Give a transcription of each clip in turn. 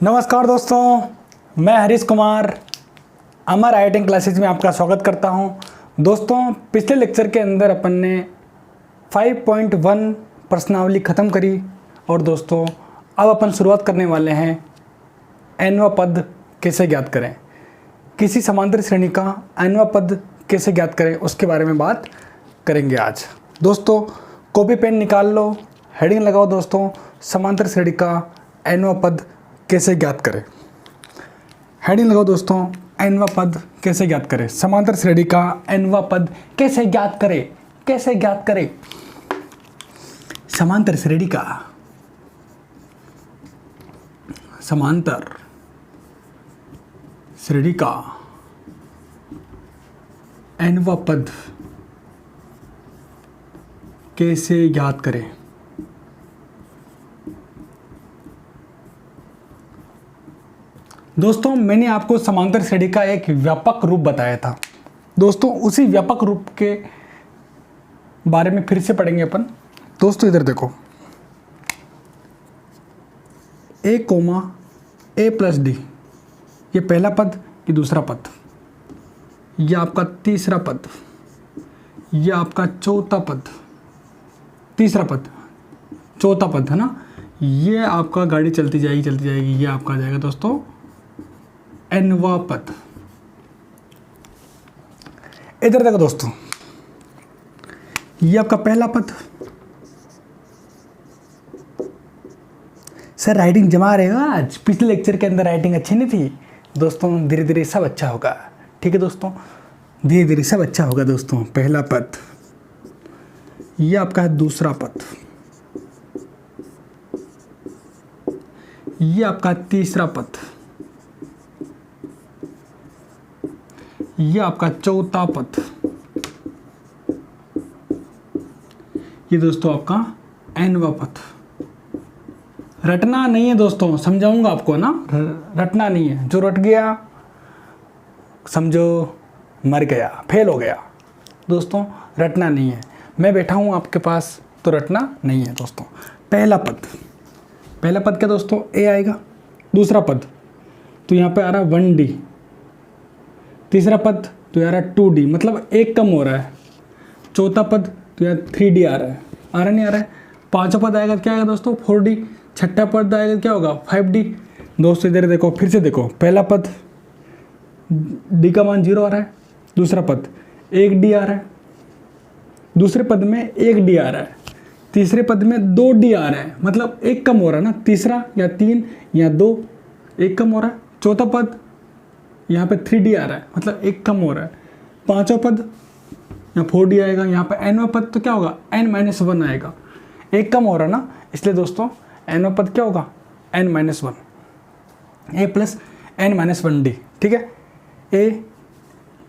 नमस्कार दोस्तों, मैं हरीश कुमार अमर राइटिंग क्लासेज में आपका स्वागत करता हूं। दोस्तों, पिछले लेक्चर के अंदर अपन ने 5.1 प्रश्नावली ख़त्म करी और दोस्तों अब अपन शुरुआत करने वाले हैं nवां पद कैसे ज्ञात करें। किसी समांतर श्रेणी का nवां पद कैसे ज्ञात करें उसके बारे में बात करेंगे आज। दोस्तों कॉपी पेन निकाल लो, हेडिंग लगाओ दोस्तों, समांतर श्रेणी का nवां पद कैसे ज्ञात करें। हेडिंग लगाओ दोस्तों, nवां पद कैसे ज्ञात करें। समांतर श्रेणी का nवां पद कैसे ज्ञात करें, कैसे ज्ञात करें। समांतर श्रेणी का nवां पद कैसे ज्ञात करें। दोस्तों मैंने आपको समांतर श्रेणी का एक व्यापक रूप बताया था। दोस्तों उसी व्यापक रूप के बारे में फिर से पढ़ेंगे अपन। दोस्तों इधर देखो, a, a प्लस डी, ये पहला पद, ये दूसरा पद, ये आपका तीसरा पद, ये आपका चौथा पद, तीसरा पद, चौथा पद है ना। ये आपका गाड़ी चलती जाएगी, ये आपका आ जाएगा दोस्तों nवां पद। इधर देखो दोस्तों, ये आपका पहला पद। सर राइटिंग जमा रहेगा आज, पिछले लेक्चर के अंदर राइटिंग अच्छी नहीं थी। दोस्तों धीरे धीरे सब अच्छा होगा, ठीक है दोस्तों, धीरे धीरे सब अच्छा होगा दोस्तों। पहला पद, ये आपका है दूसरा पद, ये आपका तीसरा पद, ये आपका चौथा पद, ये दोस्तों आपका nवां पद। रटना नहीं है दोस्तों, समझाऊंगा आपको ना, रटना नहीं है। जो रट गया समझो मर गया, फेल हो गया। दोस्तों रटना नहीं है, मैं बैठा हूं आपके पास तो रटना नहीं है दोस्तों। पहला पद, पहला पद क्या दोस्तों, a आएगा। दूसरा पद तो यहाँ पे आ रहा है 1D, तीसरा पद तो यार 2D, मतलब एक कम हो रहा है। चौथा पद तो यार 3D आ रहा है, नहीं आ रहा है। पांचवा पद आएगा क्या आएगा दोस्तों, 4D। छठा पद आएगा क्या होगा, 5D। दोस्तों इधर देखो, फिर से देखो, पहला पद D का मान 0 आ रहा है, दूसरा पद 1D आ रहा है, दूसरे पद में 1D आ रहा है, तीसरे पद में 2D आ रहा है, मतलब एक कम हो रहा है ना, तीसरा या 3 या 2 एक कम हो रहा है। चौथा पद यहाँ पे 3D आ रहा है, मतलब एक कम हो रहा है। पांचवा पद यहाँ 4D आएगा। यहाँ पे nवां पद तो क्या होगा, n-1 आएगा, एक कम हो रहा है ना, इसलिए दोस्तों nवां पद क्या होगा, n-1, a प्लस n-1d, ठीक है। a,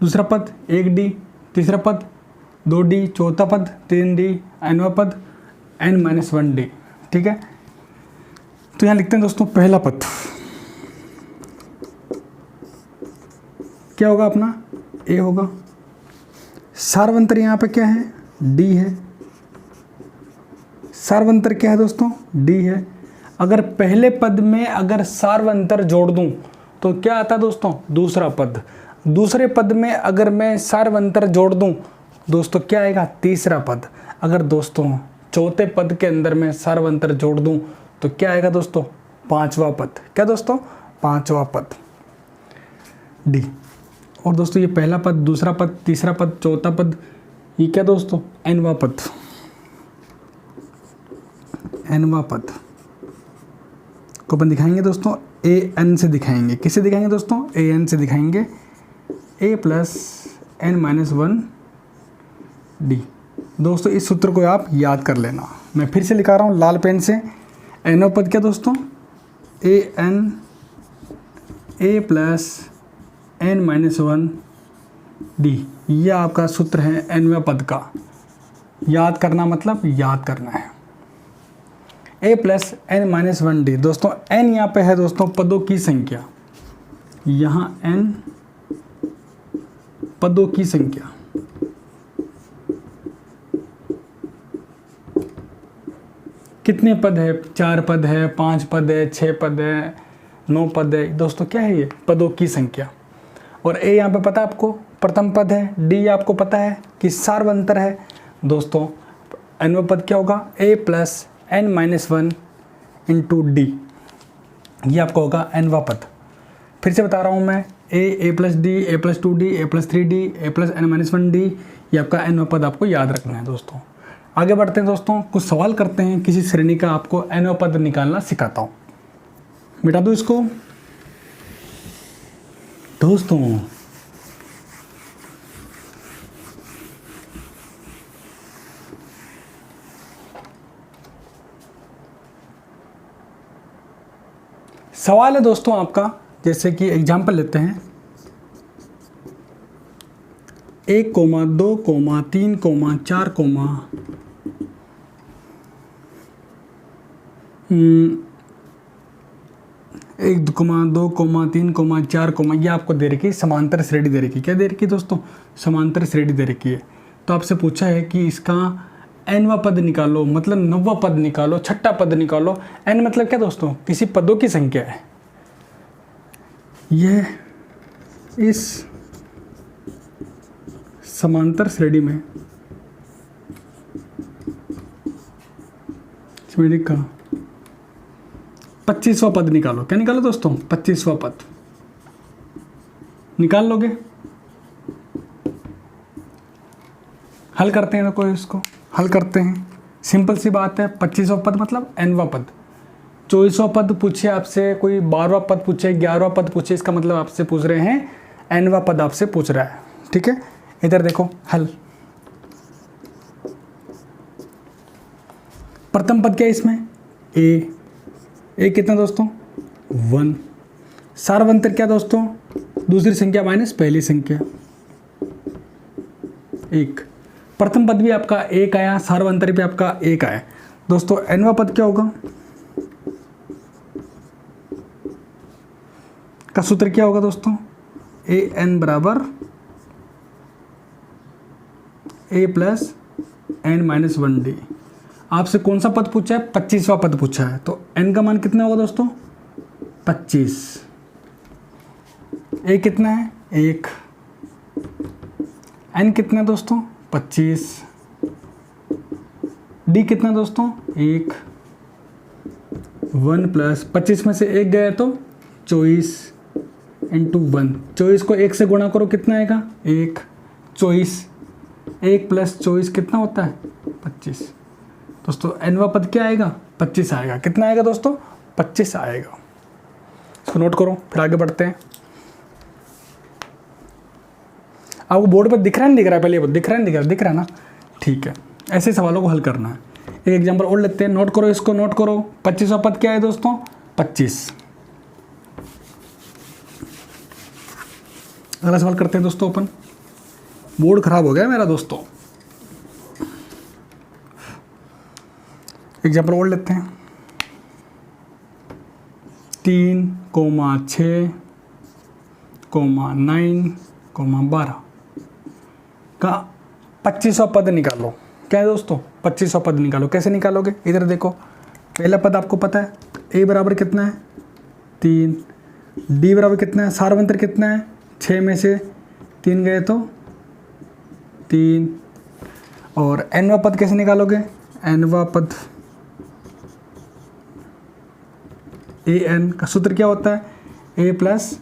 दूसरा पद 1D, तीसरा पद 2D, चौथा पद 3D, nवां पद n-1d, ठीक है। तो यहाँ लिखते हैं दोस्तों, पहला पद क्या होगा अपना, a होगा। सार्वंतर यहाँ पे क्या है, D है। सार्वंतर क्या है दोस्तों, D है। अगर पहले पद में अगर सार्वंतर जोड़ दूं तो क्या आता है दोस्तों, दूसरा पद। दूसरे पद में अगर मैं सार्वंतर जोड़ दूं दोस्तों क्या आएगा, तीसरा पद। अगर दोस्तों चौथे पद के अंदर मैं सार्वंतर जोड़ दूं तो क्या आएगा दोस्तों, पांचवा पद। क्या दोस्तों, पांचवा पद D। और दोस्तों ये पहला पद, दूसरा पद, तीसरा पद, चौथा पद, ये क्या दोस्तों, nवां पद। nवां पद को अपन दिखाएंगे दोस्तों an से दिखाएंगे। किससे दिखाएंगे दोस्तों, an से दिखाएंगे। a plus n-1d। दोस्तों इस सूत्र को आप याद कर लेना, मैं फिर से लिखा रहा हूँ लाल पेन से। nवां पद क्या दोस्तों, a प्लस n-1d, यह आपका सूत्र है nवें पद का। याद करना मतलब याद करना है। a plus n-1d। दोस्तों n यहाँ पे है दोस्तों पदों की संख्या, यहाँ n पदों की संख्या। कितने पद है, 4 पद है, 5 पद है, 6 पद है, 9 पद है दोस्तों, क्या है ये? पदों की संख्या। और ए यहाँ पे पता है आपको प्रथम पद है, डी आपको पता है कि सार्वंतर है दोस्तों। nवां पद क्या होगा? a plus n minus 1 into D, ये आपका होगा nवां पद। फिर से बता रहा हूँ मैं, a plus D, A plus 2d, A plus 3d, A plus n minus 1d, ये आपका nवां पद आपको याद रखना है दोस्तों। आगे बढ़ते हैं दोस्तों, कुछ सवाल करते हैं, किसी श्रेणी का आपको nवां पद निकालना सिखाता हूँ। मिटा दो इसको दोस्तों। सवाल है दोस्तों आपका, जैसे कि एग्जाम्पल लेते हैं 1, 2, 3, 4, 1, 2, 3, 4, ये आपको दे रखी है समांतर श्रेणी दे रखी है। क्या दे रखी है दोस्तों? समांतर श्रेणी दे रखी है। तो आपसे पूछा है कि इसका nवां पद निकालो, मतलब 9वां पद निकालो, छठा पद निकालो। n मतलब क्या दोस्तों? किसी पदों की संख्या है। यह इस समांतर श्रेणी में श्रेणी का 25वां पद निकालो। क्या निकालो दोस्तों? 25वां पद निकाल लोगे। हल करते हैं, कोई इसको हल करते हैं। सिंपल सी बात है, 25वां पद मतलब nवां पद। 24वां पद पूछे आपसे, कोई 12वां पद पूछे, 11वां पद पूछे, इसका मतलब आपसे पूछ रहे हैं nवां पद आपसे पूछ रहा है। ठीक है, इधर देखो हल। प्रथम पद क्या है इसमें? ए कितना दोस्तों? 1। सार्वंतर क्या दोस्तों? दूसरी संख्या माइनस पहली संख्या 1। प्रथम पद भी आपका 1 आया, सार्वंतर भी आपका 1 आया दोस्तों। nवां पद क्या होगा? का सूत्र क्या होगा दोस्तों? an बराबर a plus n minus 1d। आपसे कौन सा पद पूछा है? 25वां पद पूछा है। तो n का मान कितना होगा दोस्तों? 25। a कितना है? 1। n कितना है दोस्तों? 25। d कितना दोस्तों? 1। 1 प्लस 25 में से 1 गया तो 24 इंटू 1। 24 को 1 से गुणा करो, कितना आएगा? 1। 24, 1 प्लस 24 कितना होता है? 25। दोस्तों nवां पद क्या आएगा? 25 आएगा। कितना आएगा दोस्तों? 25 आएगा। इसको नोट करो, फिर आगे बढ़ते हैं। आपको बोर्ड पर दिख रहा है, नहीं दिख रहा है? पहले ये दिख रहा है, नहीं दिख रहा है ना? ठीक है, ऐसे सवालों को हल करना है। एक एग्जाम्पल और लेते हैं, नोट करो इसको, नोट करो। 25वां पद क्या है दोस्तों? 25। अगला सवाल करते हैं दोस्तों अपन। बोर्ड खराब हो गया मेरा दोस्तों। एग्जाम्पल और लेते हैं 3, 6, 9, 12 का 25वां पद निकालो। क्या है दोस्तों? 25वां पद निकालो। कैसे निकालोगे? इधर देखो, पहला पद आपको पता है, a बराबर कितना है? 3। d बराबर कितना है? सार्वंतर कितना है? 6 में से 3 गए तो 3। और nवां पद कैसे निकालोगे? nवां पद an का सूत्र क्या होता है? a plus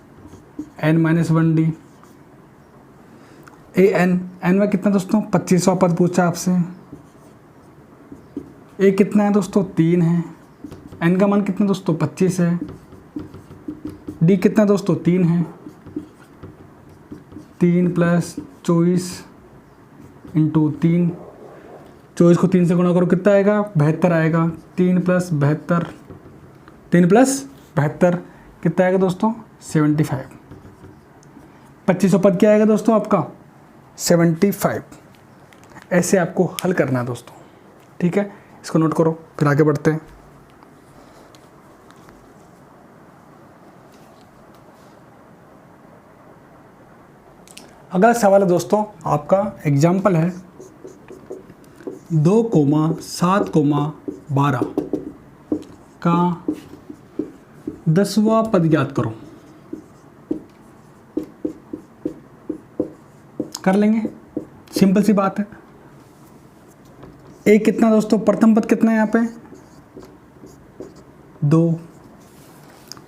n minus 1d। nवां कितना दोस्तों? 25वां पद पूछा आपसे। a कितना है दोस्तों? 3 है। n का मान कितना दोस्तों? 25 है। d कितना दोस्तों? 3 है। 3 प्लस 24 इंटू 3। 24 को 3 से गुणा करो, कितना आएगा? 72 आएगा। 3 प्लस 72, 3 प्लस 72 कितना आएगा दोस्तों? 75। 25वां पद क्या आएगा दोस्तों आपका? 75। ऐसे आपको हल करना है दोस्तों। ठीक है, इसको नोट करो, फिर आगे बढ़ते हैं। अगला सवाल है दोस्तों आपका, एग्जाम्पल है 2, 7, 12 का 10वां पद ज्ञात करो। कर लेंगे, सिंपल सी बात है। ए कितना दोस्तों, प्रथम पद कितना है यहाँ पे 2,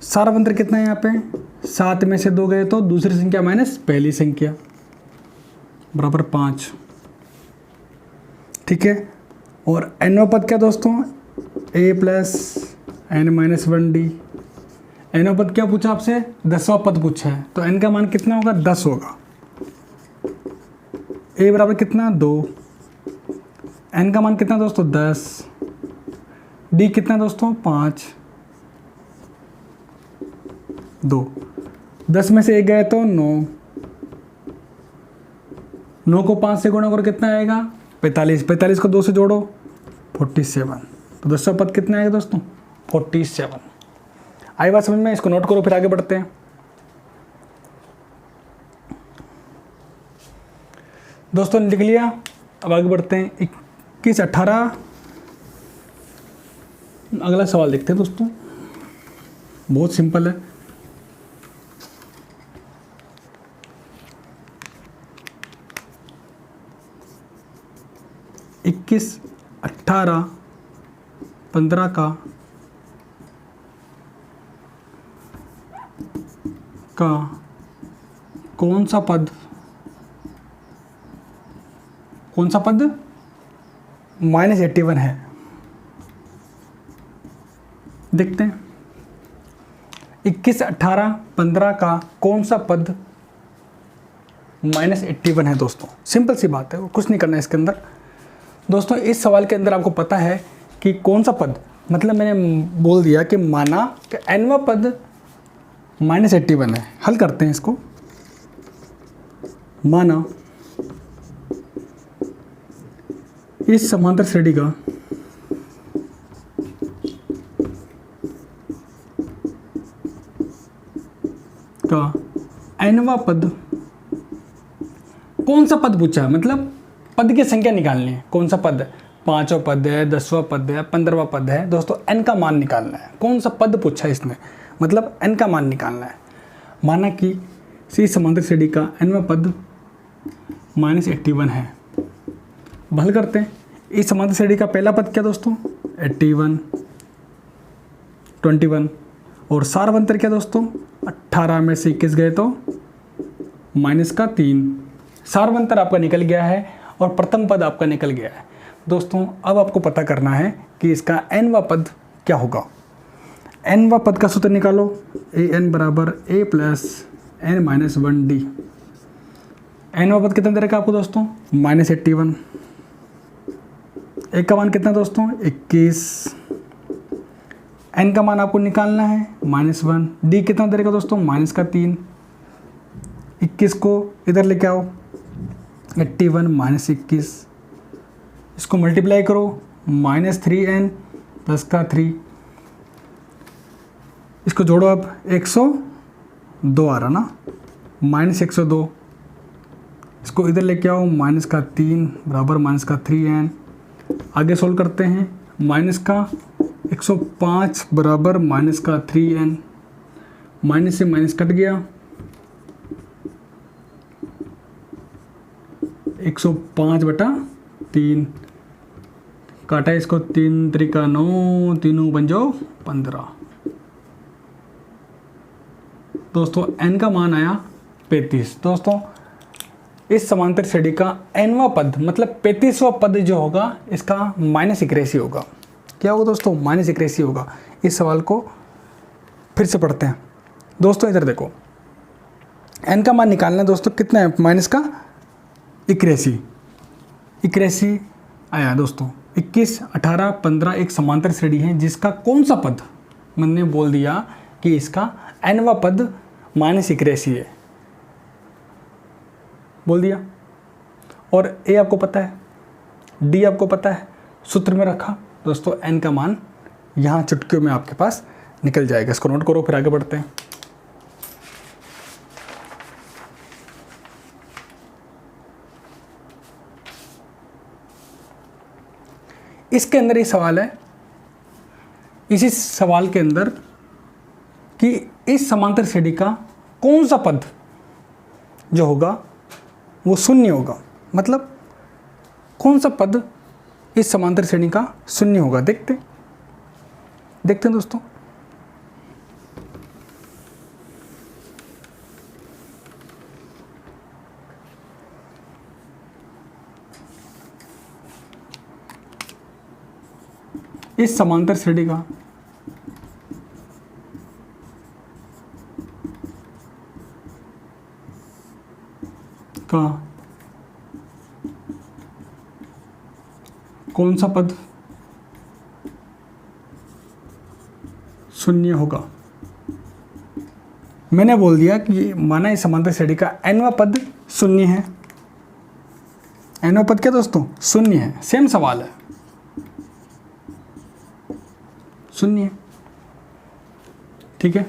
सारवंतर कितना है यहाँ पे 7 में से 2 गए तो दूसरी संख्या माइनस पहली संख्या बराबर 5, ठीक है। और एनवा पद क्या दोस्तों, a plus n minus 1d। एनवा पद क्या पूछा आपसे, 10वां पद पूछा है, तो n का मान कितना होगा 10 होगा। a बराबर कितना 2, n का मान कितना दोस्तों 10, d कितना दोस्तों 5, 2, 10 में से 1 गए तो 9, 9 को 5 से गुणा करो कितना आएगा 45, 45 को 2 से जोड़ो 47, तो 10वां पद कितना आएगा दोस्तों 47। आई बात समझ में, इसको नोट करो फिर आगे बढ़ते हैं। दोस्तों लिख लिया, अब आगे बढ़ते हैं। 21, 18, अगला सवाल देखते हैं दोस्तों, बहुत सिंपल है। इक्कीस 18 15 का कौन सा पद -81 है। देखते हैं 21, 18, 15 का कौन सा पद -81 है दोस्तों। सिंपल सी बात है, कुछ नहीं करना है इसके अंदर। दोस्तों इस सवाल के अंदर आपको पता है कि कौन सा पद, मतलब मैंने बोल दिया कि माना कि nवां पद -81 है। हल करते हैं इसको। माना इस समांतर श्रेणी का nवां पद, कौन सा पद पूछा, मतलब पद की संख्या निकालनी है। कौन सा पद, 5वां पद है, 10वां पद है, 15वां पद है दोस्तों, n का मान निकालना है। कौन सा पद पूछा इसने, मतलब n का मान निकालना है। माना कि सी समांतर श्रेणी का nवां पद -81 है। हल करते हैं। इस समांतर श्रेणी का पहला पद क्या दोस्तों 81, 21, और सारवंतर क्या दोस्तों 18 में से 21 गए तो -3। सारवंतर आपका निकल गया है और प्रथम पद आपका निकल गया है। दोस्तों अब आपको पता करना है कि इसका nवां पद क्या होगा। nवां पद का सूत्र निकालो, an बराबर a plus n minus 1d। nवां पद कितना दे रखा आपको दोस्तों -81। एक का मान कितना दोस्तों 21, n का मान आपको निकालना है -1, d कितना दे रखा दोस्तों -3। 21 को इधर लेके आओ, 81 -21, इसको मल्टीप्लाई करो -3n + 3, इसको जोड़ो अब 102 आ रहा ना, -102, इसको इधर लेके आओ -3 बराबर -3n। आगे सोल्व करते हैं, -105 बराबर -3n, माइनस से माइनस कट गया, 105/3 काटा इसको, 3 त्रिका 9, 3 पंजो 15। दोस्तों n का मान आया 35। दोस्तों इस समांतर श्रेणी का nवां पद मतलब 35वां पद जो होगा इसका -81 होगा। क्या होगा दोस्तों -81 होगा। इस सवाल को फिर से पढ़ते हैं। दोस्तों इधर देखो, n का मान निकालना है दोस्तों, कितना है -81 आया दोस्तों। 21, 18, 15 एक समांतर श्रेणी है जिसका कौन सा पद, मैंने बोल दिया कि इसका nवां पद -81 है, बोल दिया। और a आपको पता है, d आपको पता है, सूत्र में रखा दोस्तों, n का मान यहाँ चुटकियों में आपके पास निकल जाएगा। इसको नोट करो, फिर आगे बढ़ते हैं। इसके अंदर ये सवाल है, इसी सवाल के अंदर कि इस समांतर श्रेणी का कौन सा पद जो होगा वो शून्य होगा, मतलब कौन सा पद इस समांतर श्रेणी का शून्य होगा। देखते हैं दोस्तों। इस समांतर श्रेणी का कौन सा पद शून्य होगा। मैंने बोल दिया कि माना इस समांतर श्रेणी का nवां पद शून्य है। nवां पद क्या दोस्तों? शून्य है। सेम सवाल है, शून्य है, ठीक है।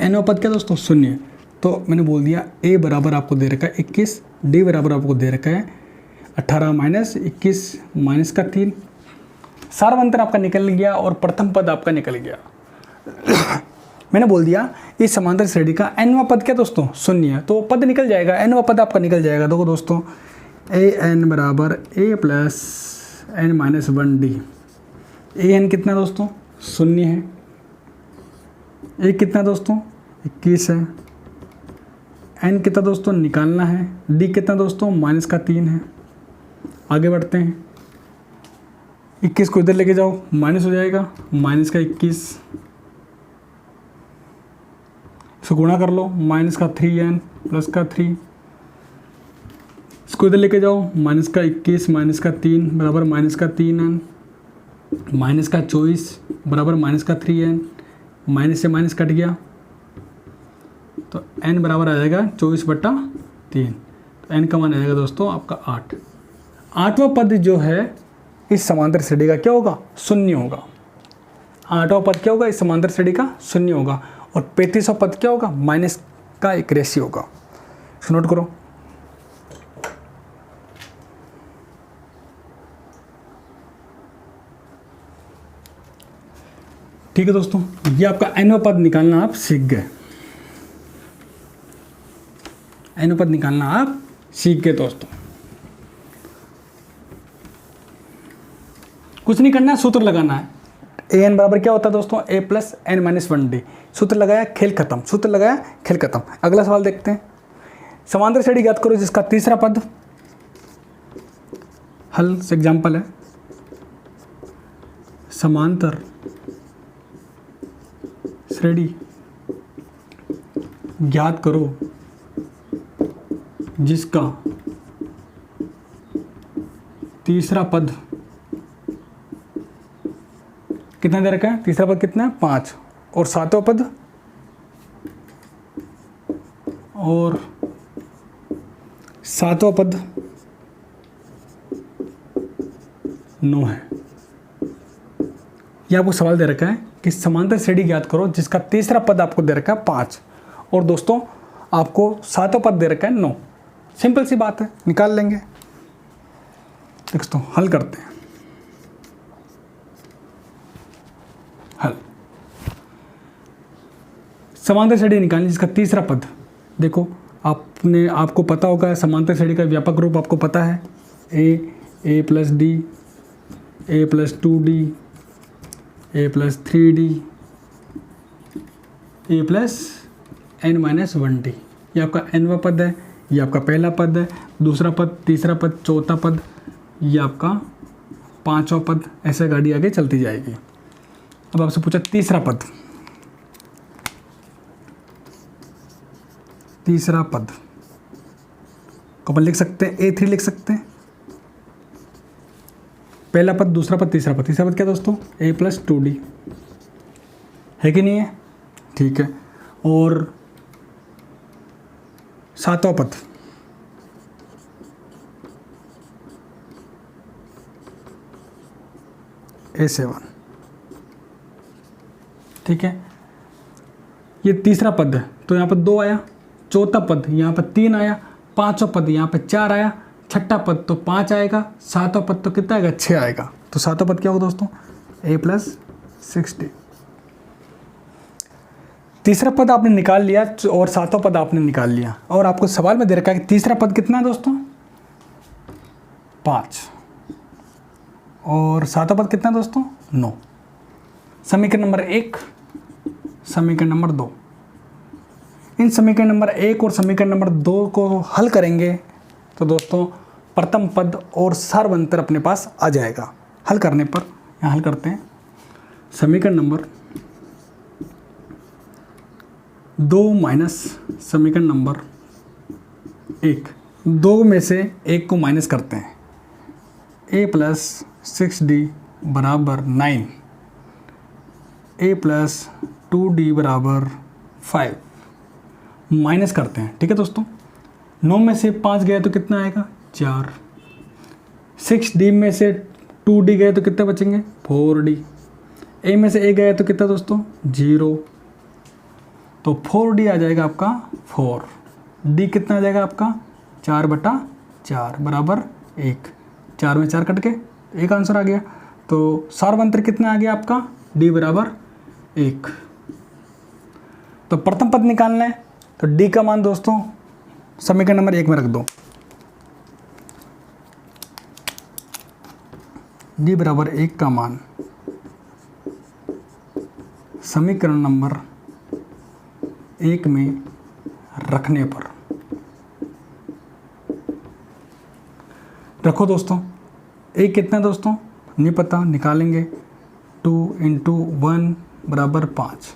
nवां पद क्या दोस्तों? शून्य है। तो मैंने बोल दिया a बराबर आपको दे रखा है 21, d बराबर आपको दे रखा है 18 माइनस 21 माइनस का 3। सार्वंतर आपका निकल गया और प्रथम पद आपका निकल गया। मैंने बोल दिया इस समांतर श्रेणी का nवां पद क्या दोस्तों? शून्य है, तो पद निकल जाएगा, nवां पद आपका निकल जाएगा। देखो दोस्तों, an बराबर a plus n minus 1d। an कितना दोस्तों? शून्य है। a कितना दोस्तों? 21 है। n कितना दोस्तों? निकालना है। d कितना दोस्तों? माइनस का 3 है। आगे बढ़ते हैं। 21 को इधर लेके जाओ, माइनस हो जाएगा, माइनस का 21। इसको गुणा कर लो, माइनस का 3n प्लस का 3। इसको इधर लेके जाओ, माइनस का 21 माइनस का 3 बराबर माइनस का 3n, माइनस का 24 बराबर माइनस का 3n। माइनस से माइनस कट गया तो n बराबर आ जाएगा 24/3। तो n का मान आ जाएगा दोस्तों आपका 8। 8वां पद जो है इस समांतर श्रेणी का क्या होगा? शून्य होगा। 8वां पद क्या होगा? इस समांतर श्रेणी का शून्य होगा। और 35वां पद क्या होगा? माइनस का एक रेशियो होगा। इसको नोट करो। ठीक है दोस्तों, ये आपका nवां पद निकालना आप सीख गए। nवां पद निकालना आप सीख गए दोस्तों। कुछ नहीं करना है, सूत्र लगाना है। an बराबर क्या होता है दोस्तों? a plus n minus 1d। सूत्र लगाया, खेल खत्म। सूत्र लगाया, खेल खत्म। अगला सवाल देखते हैं। समांतर श्रेणी ज्ञात करो जिसका तीसरा पद हल से एग्जाम्पल है। समांतर श्रेणी ज्ञात करो जिसका तीसरा पद कितना दे रखा है? तीसरा पद कितना है? 5। और सातवां पद पद 9 है। यह आपको सवाल दे रखा है कि समांतर श्रेणी ज्ञात करो जिसका तीसरा पद आपको दे रखा है 5 और दोस्तों आपको सातवां पद दे रखा है 9। सिंपल सी बात है, निकाल लेंगे। दोस्तों हल करते हैं। हल, समांतर श्रेणी निकालनी जिसका तीसरा पद। देखो आपको पता होगा समांतर श्रेणी का व्यापक रूप आपको पता है। a plus D, a plus 2d, a plus 3d, a plus n minus 1d। ये आपका nवां पद है, ये आपका पहला पद है, दूसरा पद, तीसरा पद, चौथा पद, ये आपका 5वां पद। ऐसे गाड़ी आगे चलती जाएगी। अब आपसे पूछा तीसरा पद। तीसरा पद को अपन लिख सकते हैं, a3 लिख सकते हैं। पहला पद, दूसरा पद, तीसरा पद। तीसरा पद क्या दोस्तों? a प्लस 2d है कि नहीं है? ठीक है। और सातवां पद a7। ठीक है, ये तीसरा पद है तो यहाँ पर 2 आया। चौथा पद यहाँ पर 3 आया। पांचवा पद यहाँ पर 4 आया। छठा पद तो 5 आएगा। सातवां पद तो कितना आएगा? 6 आएगा। तो सातवां पद क्या होगा दोस्तों? a plus 6d। तीसरा पद आपने निकाल लिया और सातवां पद आपने निकाल लिया, और आपको सवाल में दे रखा है कि तीसरा पद कितना है दोस्तों, 5, और सातवां पद कितना है दोस्तों, 9। समीकरण नंबर 1, समीकरण नंबर 2, इन समीकरण नंबर 1 और समीकरण नंबर 2 को हल करेंगे तो दोस्तों प्रथम पद और सार्वंतर अपने पास आ जाएगा। हल करने पर यहाँ हल करते हैं। समीकरण नंबर 2 माइनस समीकरण नंबर 1, 2 में से 1 को माइनस करते हैं। a प्लस 6d बराबर 9, a प्लस 2d बराबर 5, माइनस करते हैं। ठीक है दोस्तों, 9 में से 5 गए तो कितना आएगा, 4। 6d में से 2d गए तो कितने बचेंगे, 4d। a में से a गए तो कितना दोस्तों, 0, तो 4d आ जाएगा आपका 4। d कितना आ जाएगा आपका, 4/4 बराबर 1। 4 में 4 कट के एक आंसर आ गया। तो सार्वंतर कितना आ गया आपका, d बराबर 1। तो प्रथम पद निकालना है तो d का मान दोस्तों समीकरण नंबर 1 में रख दो। d बराबर 1 का मान समीकरण नंबर 1 में रखने पर रखो दोस्तों। a कितना दोस्तों नहीं पता, निकालेंगे। 2 × 1 बराबर 5,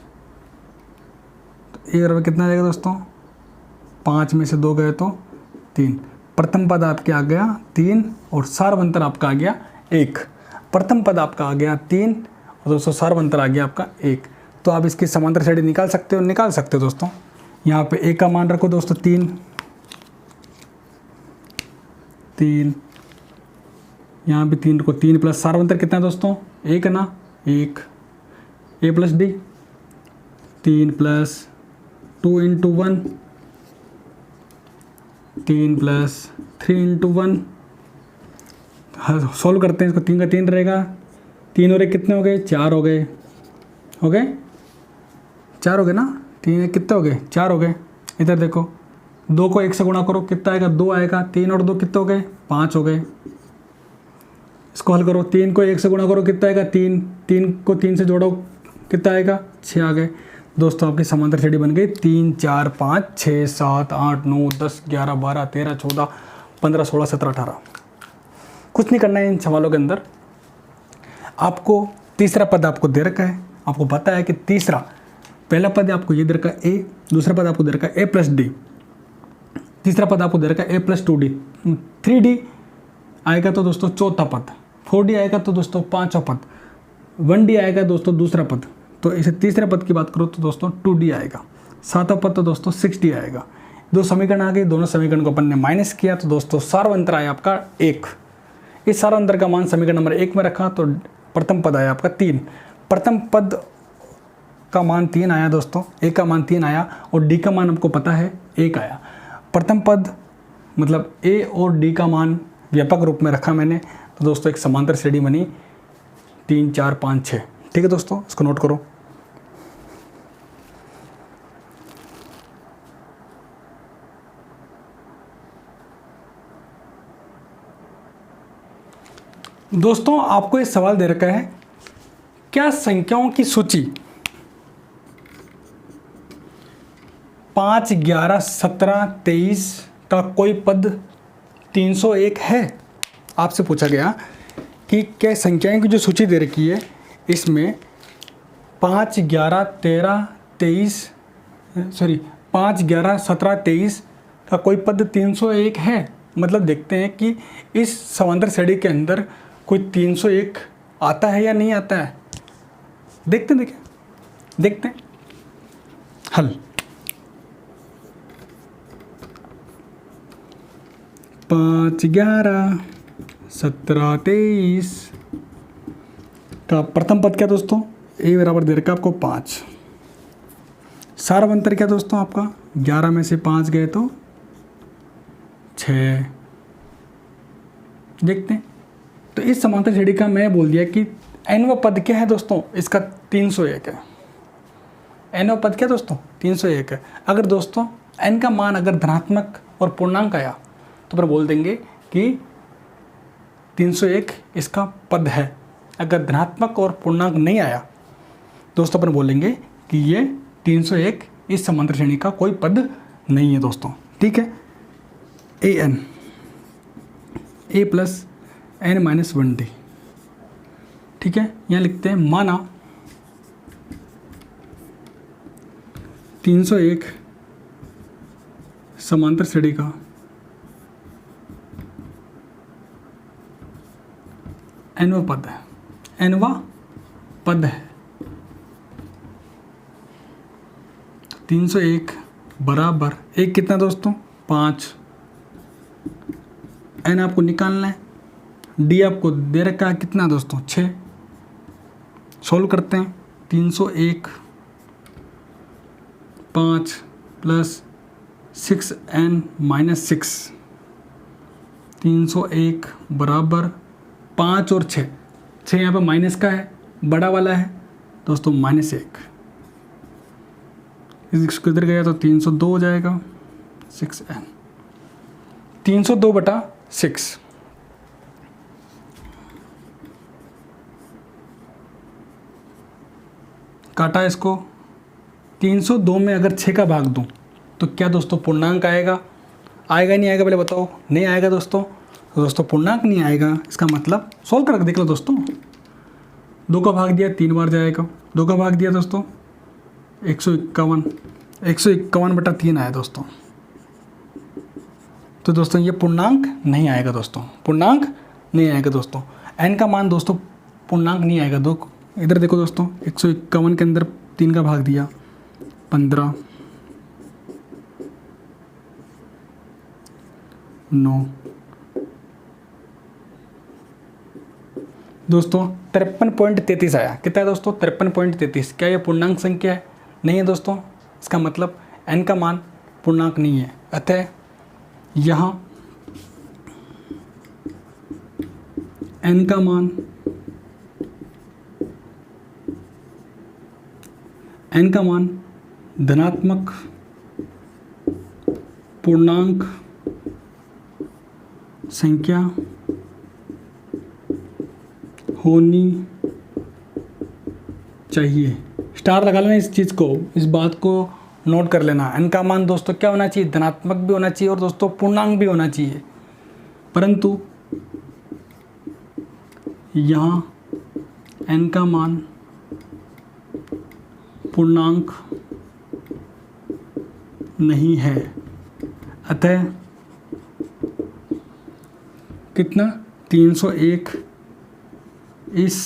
तो a बराबर कितना आ जाएगा दोस्तों, 5 में से 2 गए तो 3। प्रथम पद आपके आ गया 3 और सार्वंतर आपका आ गया 1। प्रथम पद आपका आ गया 3 और दोस्तों सार्वंतर आ गया आपका 1। तो आप इसकी समांतर श्रेणी निकाल सकते हो दोस्तों। यहाँ पे a का मान रखो दोस्तों 3, यहाँ पे 3 को 3 प्लस सार्वंतर कितना है दोस्तों, 1 है ना, 1। a plus d 3 plus 2 × 1, 3 plus 3 × 1। Solve करते हैं इसको। 3 का 3 रहेगा, 3 और 1 कितने हो गए, 4 हो गए, 4 हो गए ना। 3 कितने हो गए, 4 हो गए। इधर देखो 2 को 1 से गुणा करो कितना आएगा, 2 आएगा। 3 और 2 कितने हो गए, 5 हो गए। इसको हल करो, 3 को 1 से गुणा करो कितना आएगा, 3। 3 को 3 से जोड़ो कितना आएगा, 6 आ गए। दोस्तों आपकी समांतर श्रेणी बन गई 3 4 5 6 7 8 9 10 11 12 13 14 15 16 17 18। कुछ नहीं करना है इन सवालों के अंदर। आपको तीसरा पद आपको दे रखा है, आपको पता है कि तीसरा, पहला पद आपको ये दे रखा है a, दूसरा पद आपको दे रखा है a प्लस d, तीसरा पद आपको दे रखा है a प्लस 2d। 3d आएगा तो दोस्तों चौथा पद, 4d आएगा तो दोस्तों पांचवा पद, 1d आएगा दोस्तों दूसरा पद। तो इसे तीसरे पद की बात करो तो दोस्तों 2d आएगा। सातवां पद तो दोस्तों 6d आएगा। दो समीकरण आ गए, दोनों समीकरण को अपन ने माइनस किया तो दोस्तों सार्वंतर आया आपका 1। इस सार्वंतर का मान समीकरण नंबर 1 में रखा तो प्रथम पद आया आपका 3। प्रथम पद का मान 3 आया दोस्तों, a का मान 3 आया और d का मान हमको पता है 1 आया। प्रथम पद मतलब a और d का मान व्यापक रूप में रखा मैंने, तो दोस्तों एक समांतर श्रेणी बनी 3 4 5 6। ठीक है दोस्तों, इसको नोट करो। दोस्तों आपको ये सवाल दे रखा है, क्या संख्याओं की सूची 5 11 17 23 का कोई पद 301 है। आपसे पूछा गया कि क्या संख्याओं की जो सूची दे रखी है इसमें 5 11 13 23 5 11 17 23 का कोई पद 301 है। मतलब देखते हैं कि इस समांतर श्रेणी के अंदर कोई 301 आता है या नहीं आता है। देखते हैं हल। 5 11 17 23 का प्रथम पद क्या दोस्तों, a बराबर दे रखा आपको 5। सार्वंतर क्या दोस्तों आपका, 11 में से 5 गए तो 6। देखते हैं तो इस समांतर श्रेणी का मैं बोल दिया कि nवां पद क्या है दोस्तों, इसका 301 है। nवा पद क्या दोस्तों 301 है। अगर दोस्तों n का मान अगर धनात्मक और पूर्णांक आया तो फिर बोल देंगे कि 301 इसका पद है। अगर धनात्मक और पूर्णांक नहीं आया दोस्तों अपन बोलेंगे कि ये 301 इस समांतर श्रेणी का कोई पद नहीं है दोस्तों। ठीक है, an a plus n minus 1d। ठीक है, यहाँ लिखते हैं माना 301 समांतर श्रेणी का nवा पद है, nवा पद है। 301 बराबर एक कितना दोस्तों 5, n आपको निकालना है, d आपको दे रखा है कितना दोस्तों 6। सॉल्व करते हैं 301 5 प्लस 6n माइनस 6, 301 बराबर 5 और 6, 6 यहाँ पर माइनस का है, बड़ा वाला है दोस्तों -1, इसको इधर गया तो 302 हो जाएगा 6n, 302/6। काटा इसको, 302 में अगर 6 का भाग दूं तो क्या दोस्तों पूर्णांक आएगा? आएगा नहीं आएगा पहले बताओ? नहीं आएगा दोस्तों। तो दोस्तों पूर्णांक नहीं आएगा, इसका मतलब सोल्व करके देख लो दोस्तों। 2 का भाग दिया 3 बार जाएगा, 2 का भाग दिया दोस्तों 151, 151/3 आया दोस्तों। तो दोस्तों ये पूर्णांक नहीं आएगा दोस्तों, पूर्णांक नहीं आएगा दोस्तों। n का मान दोस्तों पूर्णांक नहीं आएगा। दो इधर देखो दोस्तों, 151 के अंदर 3 का भाग दिया 15, 9 दोस्तों 53.33 आया। कितना है दोस्तों 53.33। क्या ये पूर्णांक संख्या है? नहीं है दोस्तों। इसका मतलब n का मान पूर्णांक नहीं है। अतः यहाँ n का मान धनात्मक पूर्णांक संख्या होनी चाहिए। स्टार लगा लेना इस चीज़ को, इस बात को नोट कर लेना। n का मान दोस्तों क्या होना चाहिए? धनात्मक भी होना चाहिए और दोस्तों पूर्णांक भी होना चाहिए। परंतु यहाँ n का मान पूर्णांक नहीं है। अतः कितना 301 इस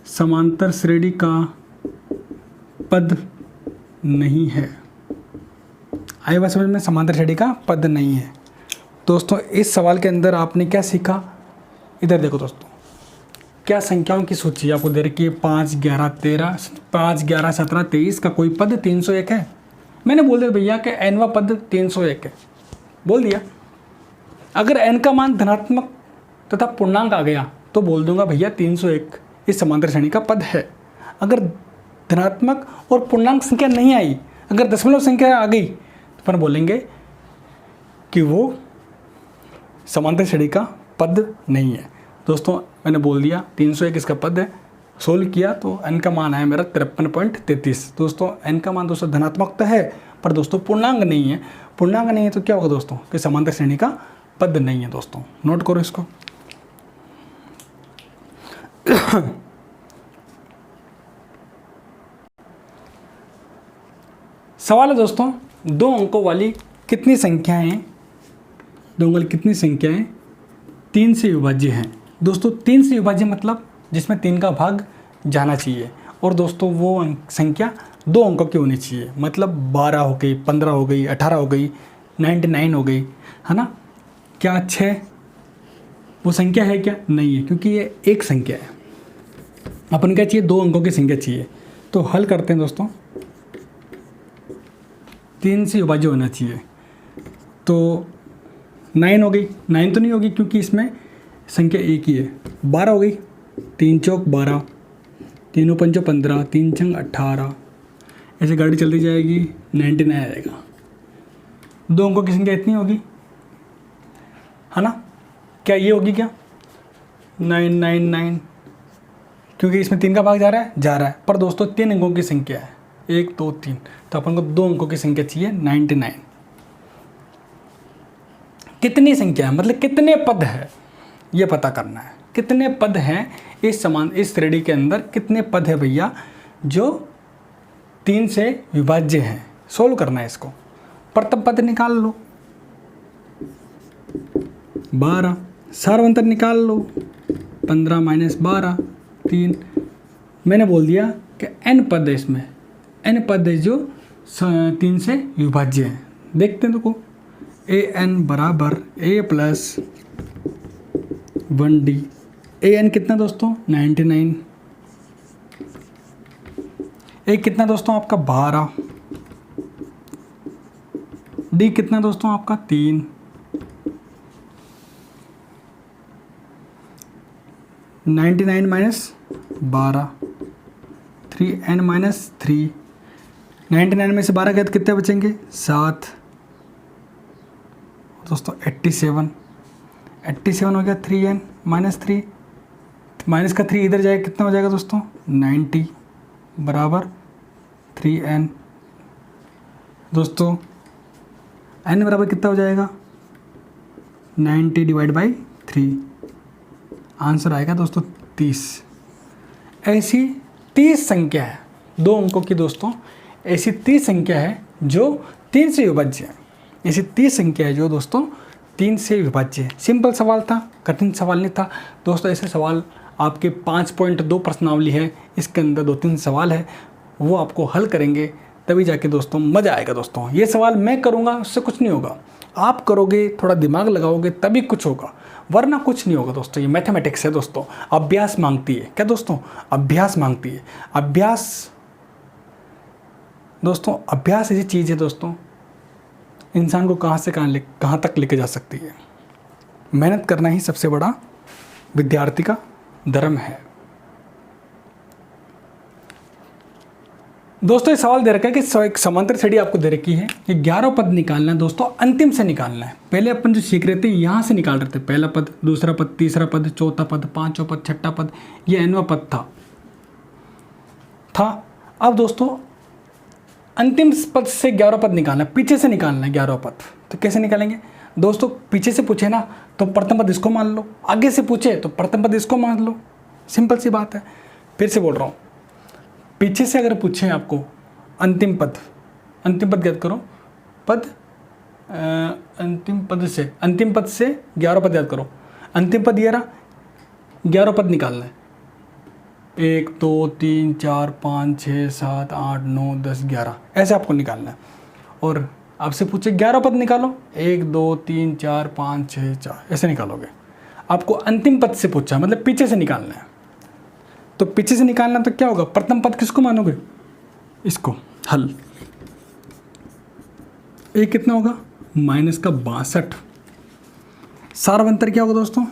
समांतर श्रेणी का पद नहीं है। आए बात समझ में? समांतर श्रेणी का पद नहीं है। दोस्तों इस सवाल के अंदर आपने क्या सीखा? इधर देखो दोस्तों, क्या संख्याओं की सूची आपको दे रखी है 5, 11, 13, 5, 11, 17, 23 का कोई पद 301 है। मैंने बोल दिया भैया कि nवा पद 301 है, बोल दिया। अगर n का मान धनात्मक तथा पूर्णांक आ गया तो बोल दूंगा भैया 301 इस समांतर श्रेणी का पद है। अगर धनात्मक और पूर्णांक संख्या नहीं आई, अगर दशमलव संख्या आ गई तो फिर बोलेंगे कि वो समांतर श्रेणी का पद नहीं है। दोस्तों मैंने बोल दिया 301 इसका पद है। सोल्व किया तो n का मान आया मेरा 53.33। दोस्तों n का मान दोस्तों धनात्मक तो है पर दोस्तों पूर्णांक नहीं है। पूर्णांक नहीं है तो क्या होगा दोस्तों कि समांतर श्रेणी का पद नहीं है। दोस्तों नोट करो इसको। सवाल है दोस्तों, 2 अंकों वाली कितनी संख्याएं 3 से विभाज्य हैं। दोस्तों 3 से विभाज्य मतलब जिसमें 3 का भाग जाना चाहिए और दोस्तों वो संख्या 2 अंकों की होनी चाहिए। मतलब 12 हो गई, 15 हो गई, 18 हो गई, 99 हो गई, है ना। क्या 6 वो संख्या है? क्या नहीं है, क्योंकि ये एक संख्या है। अपन क्या चाहिए? 2 अंकों की संख्या चाहिए। तो हल करते हैं दोस्तों, 3 से विभाज्य होना चाहिए। तो 9 हो गई, 9 तो नहीं होगी क्योंकि इसमें संख्या एक ही है। 12 हो गई, 3 चौक 12, 3 पंचो 15, 3 छंग 18, ऐसे गाड़ी चलती जाएगी, 99 आएगा। 2 अंकों की संख्या इतनी होगी, है ना? क्या ये होगी क्या? 999, क्योंकि इसमें 3 का भाग जा रहा है। पर दोस्तों 3 अंकों की संख्या है, 1 2 3, तो अपन को 2 अंकों की संख्या चाहिए 99। कितनी संख्या है, मतलब कितने पद है, ये पता करना है। कितने पद हैं इस श्रेणी के अंदर, कितने पद है भैया जो 3 से विभाज्य हैं। सोल्व करना है इसको। प्रथम पद निकाल लो 12, सार्वंतर निकाल लो 15 - 12 3। मैंने बोल दिया कि n पद है, इसमें n पद है जो 3 से विभाज्य है। देखते हैं देखो, an बराबर a + 1d। an कितना दोस्तों? 99। a कितना दोस्तों आपका? 12। d कितना दोस्तों आपका? 3। 99 - 12, 3n - 3। 99 में से 12 गए तो कितने बचेंगे? 7। दोस्तों 87 हो गया। 3n - 3, माइनस का 3 इधर जाएगा, कितना हो जाएगा दोस्तों? 90 बराबर 3n। दोस्तों n बराबर कितना हो जाएगा? 90 / 3। आंसर आएगा दोस्तों 30। ऐसी 30 संख्या है, 2 अंकों की दोस्तों, ऐसी 30 संख्या है जो 3 से विभाज्य है। ऐसी 30 संख्या है जो दोस्तों 3 से विभाज्य है। सिंपल सवाल था, कठिन सवाल नहीं था दोस्तों। ऐसे सवाल आपके 5.2 प्रश्नावली है, इसके अंदर 2-3 सवाल है, वो आपको हल करेंगे तभी जाके दोस्तों मज़ा आएगा। दोस्तों ये सवाल मैं करूँगा उससे कुछ नहीं होगा, आप करोगे, थोड़ा दिमाग लगाओगे तभी कुछ होगा, वरना कुछ नहीं होगा। दोस्तों ये मैथमेटिक्स है दोस्तों, अभ्यास मांगती है। क्या दोस्तों? अभ्यास मांगती है। अभ्यास दोस्तों, अभ्यास ऐसी चीज़ है दोस्तों, इंसान को कहाँ से कहाँ तक लेके जा सकती है। मेहनत करना ही सबसे बड़ा विद्यार्थी का धर्म है। दोस्तों ये सवाल दे रखा है कि एक समांतर श्रेणी आपको दे रखी है, ये 11 पद निकालना है दोस्तों, अंतिम से निकालना है। पहले अपन जो सीख रहे थे यहाँ से निकाल रहे थे, पहला पद, दूसरा पद, तीसरा पद, चौथा पद, पांचवा पद, छठा पद, ये nवां पद था। अब दोस्तों अंतिम पद से 11 पद निकालना है, पीछे से निकालना है 11 पद। तो कैसे निकालेंगे दोस्तों? पीछे से पूछे ना तो प्रथम पद इसको मान लो, आगे से पूछे तो प्रथम पद इसको मान लो, सिंपल सी बात है। फिर से बोल रहा हूँ, पीछे से अगर पूछे आपको अंतिम पद याद करो, अंतिम पद से 11 पद याद करो। अंतिम पद 11 पद निकालना है, 1 2 3 4 5 6 7 8 9 10 11, ऐसे आपको निकालना है। और आपसे पूछे 11 पद निकालो, 1 2 3 4 5 6 4, ऐसे निकालोगे। आपको अंतिम पद से पूछा, मतलब पीछे से निकालना है। तो पीछे से निकालना तो क्या होगा? प्रथम पद किसको मानोगे? इसको। हल एक कितना होगा? -62। सार्वंतर क्या होगा दोस्तों?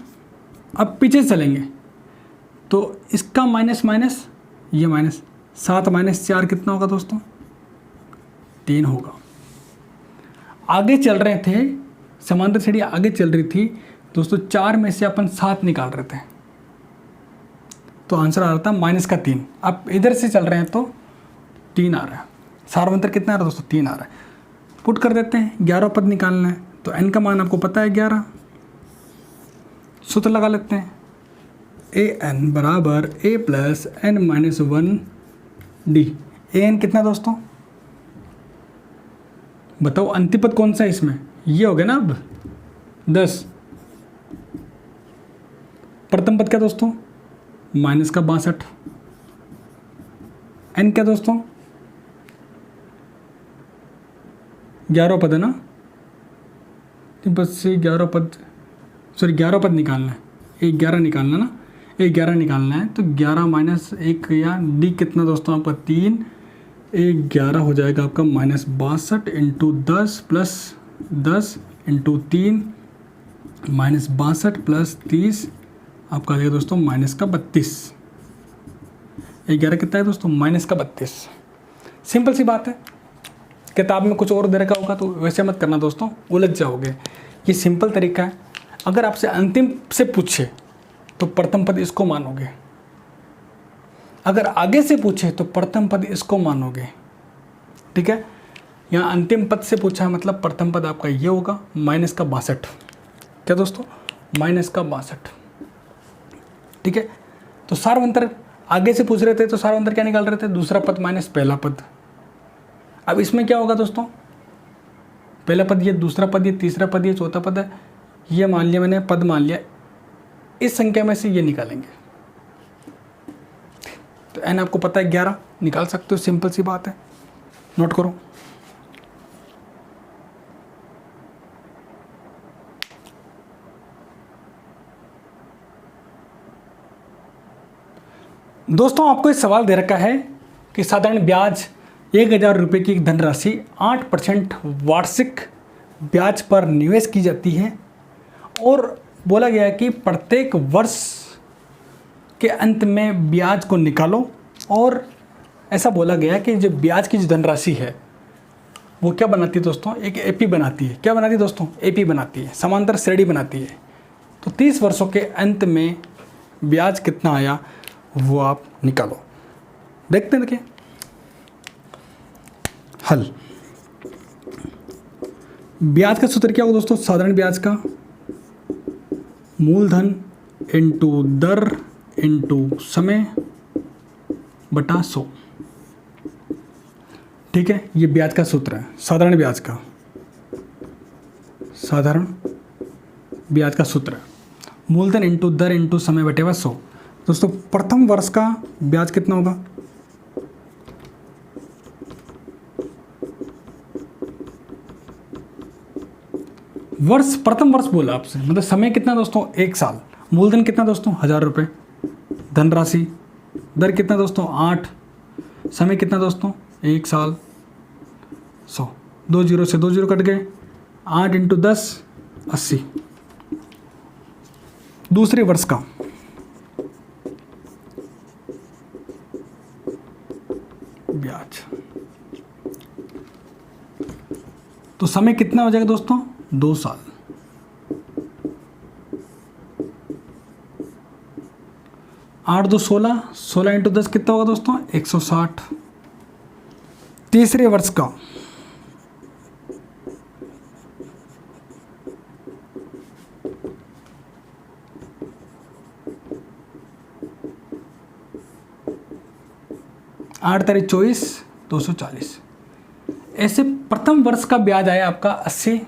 अब पीछे चलेंगे तो इसका माइनस ये माइनस, 7 - 4 कितना होगा दोस्तों? 3 होगा। आगे चल रहे थे, समांतर श्रेणी आगे चल रही थी दोस्तों, 4 में से अपन 7 निकाल रहे थे तो आंसर आ रहा था -3। अब इधर से चल रहे हैं तो 3 आ रहा है। सार्वंतर कितना आ रहा है दोस्तों? 3 आ रहा है। पुट कर देते हैं, 11 पद निकालना है तो n का मान आपको पता है 11, सूत्र लगा लेते हैं, an बराबर a + n - 1d। an कितना दोस्तों? बताओ अंतिम पद कौन सा है इसमें? ये हो गया ना अब 10। प्रथम पद क्या दोस्तों? -62। n क्या दोस्तों? 11 पद है ना, पद से 11 पद, सॉरी 11 पद निकालना है, 11 निकालना ना, 11 निकालना है तो 11 - 1 या d कितना दोस्तों आपका? 3, 11 हो जाएगा आपका -62 × 10 + 10 × 3 -62 + 30 आपका आ जाएगा दोस्तों -32। 11 कितना है दोस्तों? -32। सिंपल सी बात है। किताब में कुछ और दे रखा होगा तो वैसे मत करना दोस्तों, उलझ जाओगे। ये सिंपल तरीका है। अगर आपसे अंतिम से पूछे तो प्रथम पद इसको मानोगे, अगर आगे से पूछे तो प्रथम पद इसको मानोगे। ठीक है, यहाँ अंतिम पद से पूछा मतलब प्रथम पद आपका ये होगा माइनस का 62। क्या दोस्तों, माइनस का 62। ठीक है, तो सार्वंतर आगे से पूछ रहे थे तो सार्वंतर क्या निकाल रहे थे, दूसरा पद माइनस पहला पद। अब इसमें क्या होगा दोस्तों, पहला पद ये, दूसरा पद ये, तीसरा पद ये, चौथा पद है, ये मान लिया मैंने, पद मान लिया, इस संख्या में से ये निकालेंगे। तो n आपको पता है 11, निकाल सकते हो, सिंपल सी बात है, नोट करो। दोस्तों आपको एक सवाल दे रखा है कि साधारण ब्याज 1000 रुपये की धनराशि 8% वार्षिक ब्याज पर निवेश की जाती है और बोला गया है कि प्रत्येक वर्ष के अंत में ब्याज को निकालो। और ऐसा बोला गया है कि जो ब्याज की जो धनराशि है वो क्या बनाती है दोस्तों, एक एपी बनाती है। क्या बनाती है दोस्तों, एपी बनाती है, समांतर श्रेणी बनाती है। तो 30 वर्षों के अंत में ब्याज कितना आया वो आप निकालो। देखते हैं, देखिए हल। ब्याज का सूत्र क्या होगा दोस्तों, साधारण ब्याज का मूलधन इंटू दर इंटू समय बटा 100। ठीक है, ये ब्याज का सूत्र है, साधारण ब्याज का, साधारण ब्याज का सूत्र है मूलधन इंटू दर इंटू समय बटे 100। दोस्तों प्रथम वर्ष का ब्याज कितना होगा, वर्ष, प्रथम वर्ष बोला आपसे, मतलब समय कितना दोस्तों, 1 साल। मूलधन कितना दोस्तों, 1000 रुपये। धनराशि, दर कितना दोस्तों, 8। समय कितना दोस्तों, 1 साल। 100, 2 जीरो से 2 जीरो कट गए, 8 इंटू 10 80। दूसरे वर्ष का ब्याज, तो समय कितना हो जाएगा दोस्तों, 2 साल। 8 2 16, 16 इंटू 10 कितना होगा दोस्तों, 160। तीसरे वर्ष का आठ तारीख 24, 240। ऐसे प्रथम वर्ष का ब्याज आया आपका 80,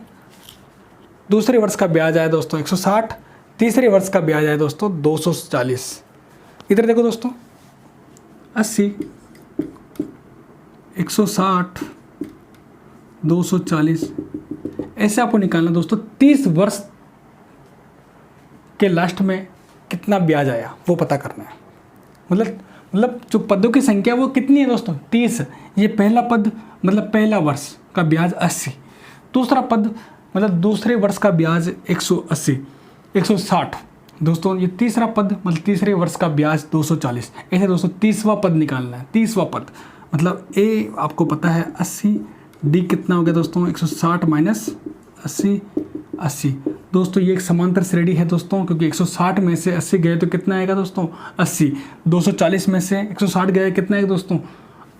दूसरे वर्ष का ब्याज आया दोस्तों 160, तीसरे वर्ष का ब्याज आया दोस्तों 240। इधर देखो दोस्तों, 80, 160, 240, ऐसे आपको निकालना दोस्तों। 30 वर्ष के लास्ट में कितना ब्याज आया वो पता करना है। मतलब जो पदों की संख्या वो कितनी है दोस्तों, 30। ये पहला पद मतलब पहला वर्ष का ब्याज 80, दूसरा पद मतलब दूसरे वर्ष का ब्याज 180, 160 दोस्तों। ये तीसरा पद मतलब तीसरे वर्ष का ब्याज 240। ऐसे दोस्तों 30वां पद निकालना है। 30वां पद मतलब ए आपको पता है 80, डी कितना हो गया दोस्तों, 160 माइनस 80, 80। दोस्तों ये एक समांतर श्रेणी है दोस्तों, क्योंकि 160 में से 80 गए तो कितना आएगा दोस्तों, 80। 240 में से 160 गए कितना आएगा दोस्तों,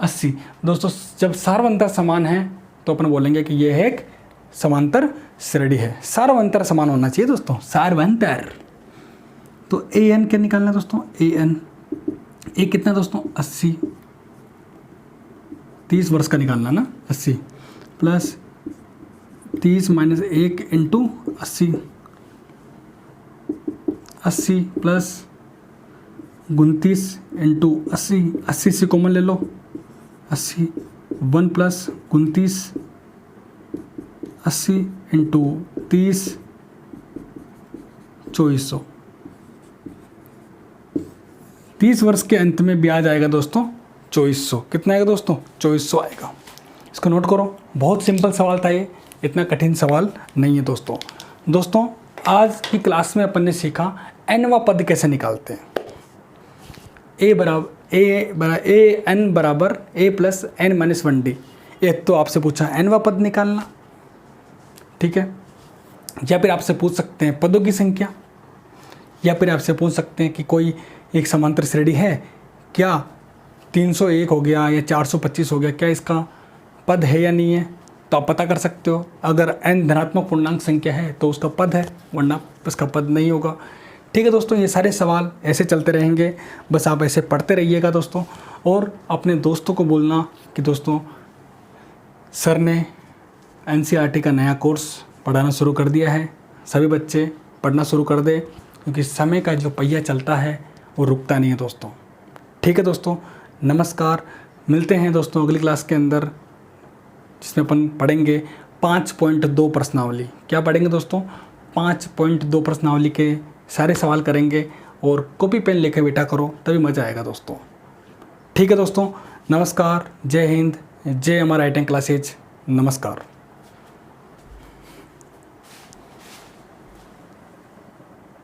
80। दोस्तों जब सार्वंतर समान है तो अपन बोलेंगे कि ये एक समांतर श्रेणी है। सार्वंतर समान होना चाहिए दोस्तों, सार्वंतर। तो ए एन क्या निकालना है दोस्तों, ए एन, ए कितना दोस्तों 80, 30 वर्ष का निकालना ना, 80 plus 30 minus 1 into 80, 80 plus 29 into 80, 80 से कॉमन ले लो, 80, 1 प्लस 29, 80 इंटू 30, 2400। 30 वर्ष के अंत में ब्याज आएगा दोस्तों 2400। कितना आएगा दोस्तों, 2400 आएगा। इसको नोट करो, बहुत सिंपल सवाल था ये, इतना कठिन सवाल नहीं है दोस्तों। आज की क्लास में अपन ने सीखा nवां पद कैसे निकालते हैं। ए एन बराबर ए प्लस एन माइनस 1 डी। एक तो आपसे पूछा nवां पद निकालना, ठीक है, या फिर आपसे पूछ सकते हैं पदों की संख्या, या फिर आपसे पूछ सकते हैं कि कोई एक समांतर श्रेणी है क्या, 301 हो गया या 425 हो गया, क्या इसका पद है या नहीं है, तो आप पता कर सकते हो। अगर n धनात्मक पूर्णांक संख्या है तो उसका पद है, वरना उसका पद नहीं होगा। ठीक है दोस्तों, ये सारे सवाल ऐसे चलते रहेंगे, बस आप ऐसे पढ़ते रहिएगा दोस्तों। और अपने दोस्तों को बोलना कि दोस्तों सर ने NCERT का नया कोर्स पढ़ाना शुरू कर दिया है, सभी बच्चे पढ़ना शुरू कर दें, क्योंकि समय का जो पहिया चलता है वो रुकता नहीं है दोस्तों। ठीक है दोस्तों, नमस्कार, मिलते हैं दोस्तों अगली क्लास के अंदर, जिसमें अपन पढ़ेंगे 5.2 प्रश्नावली। क्या पढ़ेंगे दोस्तों? 5.2 प्रश्नावली के सारे सवाल करेंगे, और कॉपी पेन लेकर बैठा करो, तभी मज़ा आएगा दोस्तों। ठीक है दोस्तों, नमस्कार, जय हिंद, जय अमर राइटिंग क्लासेज, नमस्कार।